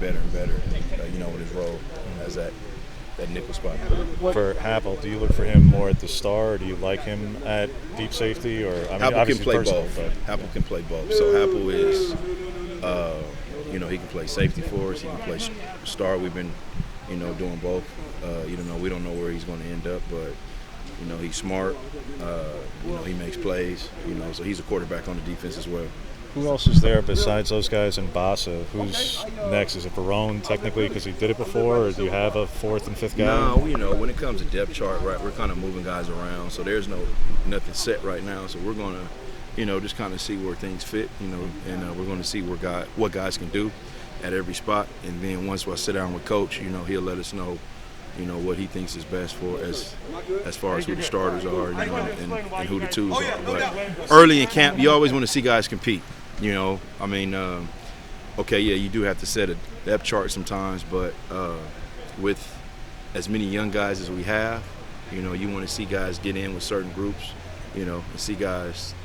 better and better, in his role as that nickel spot. For Happel, do you look for him more at the star, or do you like him at deep safety? Or Happel can play both. But Happel can play both. So Happel is, he can play safety for us. He can play star. We've been, doing both. We don't know where he's going to end up, but he's smart. He makes plays. So he's a quarterback on the defense as well. Who else is there besides those guys and Bassa? Who's next? Is it Verone technically because he did it before, or do you have a fourth and fifth guy? No, when it comes to depth chart, right, we're kind of moving guys around. So there's nothing set right now. So we're going to, just kind of see where things fit, and we're going to see what guys can do at every spot. And then once I sit down with Coach, he'll let us know, what he thinks is best for as far as who the starters are, and who the twos are. But early in camp, you always want to see guys compete. You do have to set a depth chart sometimes, but with as many young guys as we have, you want to see guys get in with certain groups, and see guys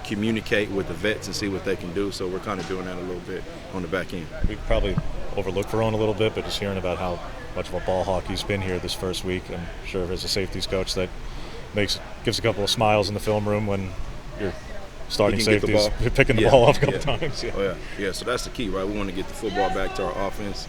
communicate with the vets and see what they can do. So we're kind of doing that a little bit on the back end. We probably overlook Verone a little bit, but just hearing about how much of a ball hawk he's been here this first week, I'm sure as a safeties coach that gives a couple of smiles in the film room when you're starting safeties, picking the ball off a couple times. Yeah. Oh, yeah. So that's the key, right? We want to get the football back to our offense.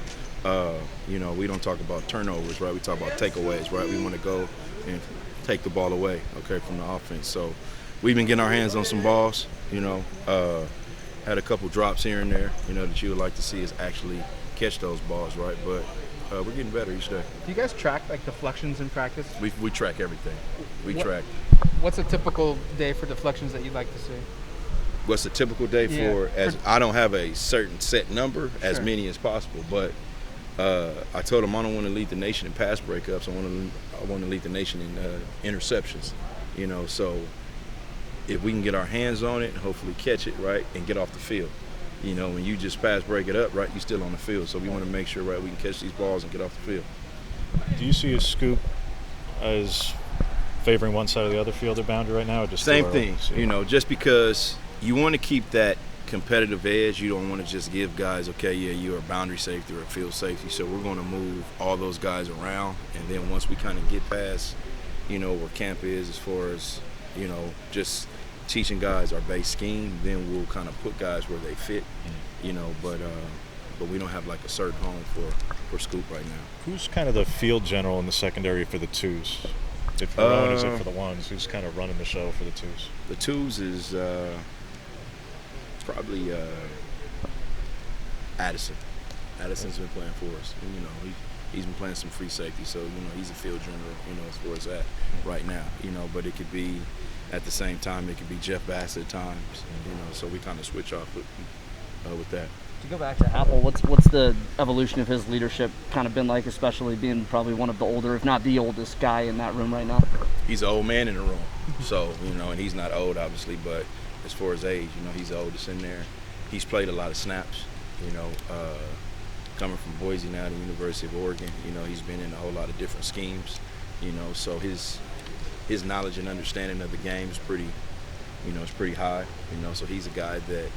We don't talk about turnovers, right? We talk about takeaways, right? We want to go and take the ball away, from the offense. So we've been getting our hands on some balls, had a couple drops here and there, that you would like to see us actually catch those balls, right? But we're getting better each day. Do you guys track deflections in practice? We track everything. Track. What's a typical day for deflections that you'd like to see? What's a typical day for? I don't have a certain set number, as many as possible. But I told him I don't want to lead the nation in pass breakups. I want to lead the nation in interceptions. So if we can get our hands on it and hopefully catch it right and get off the field. When you just pass break it up, right, you're still on the field. So we want to make sure, right, we can catch these balls and get off the field. Do you see a scoop as favoring one side or the other field or boundary right now? Or just same thing, just because you want to keep that competitive edge. You don't want to just give guys, you're a boundary safety or a field safety. So we're going to move all those guys around. And then once we kind of get past, where camp is as far as, just teaching guys our base scheme, then we'll kind of put guys where they fit, but we don't have like a certain home for scoop right now. Who's kind of the field general in the secondary for the twos? If Verone is it for the ones, who's kind of running the show for the twos? The twos is probably Addison. Addison's been playing for us. And, he's been playing some free safety, so he's a field general, as far as that right now. But it could be at the same time it could be Jeff Bassett at times. So we kind of switch off with that. To go back to Happel, what's the evolution of his leadership kind of been like, especially being probably one of the older, if not the oldest guy in that room right now? He's an old man in the room, so and he's not old obviously, but as far as age, he's the oldest in there. He's played a lot of snaps, coming from Boise now to the University of Oregon. He's been in a whole lot of different schemes, so his knowledge and understanding of the game is pretty, is pretty high. So he's a guy that,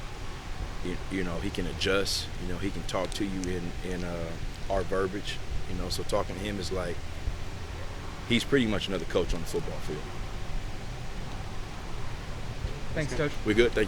he can adjust. He can talk to you in our verbiage. So talking to him is like he's pretty much another coach on the football field. Thanks, Coach. We good? Thank you.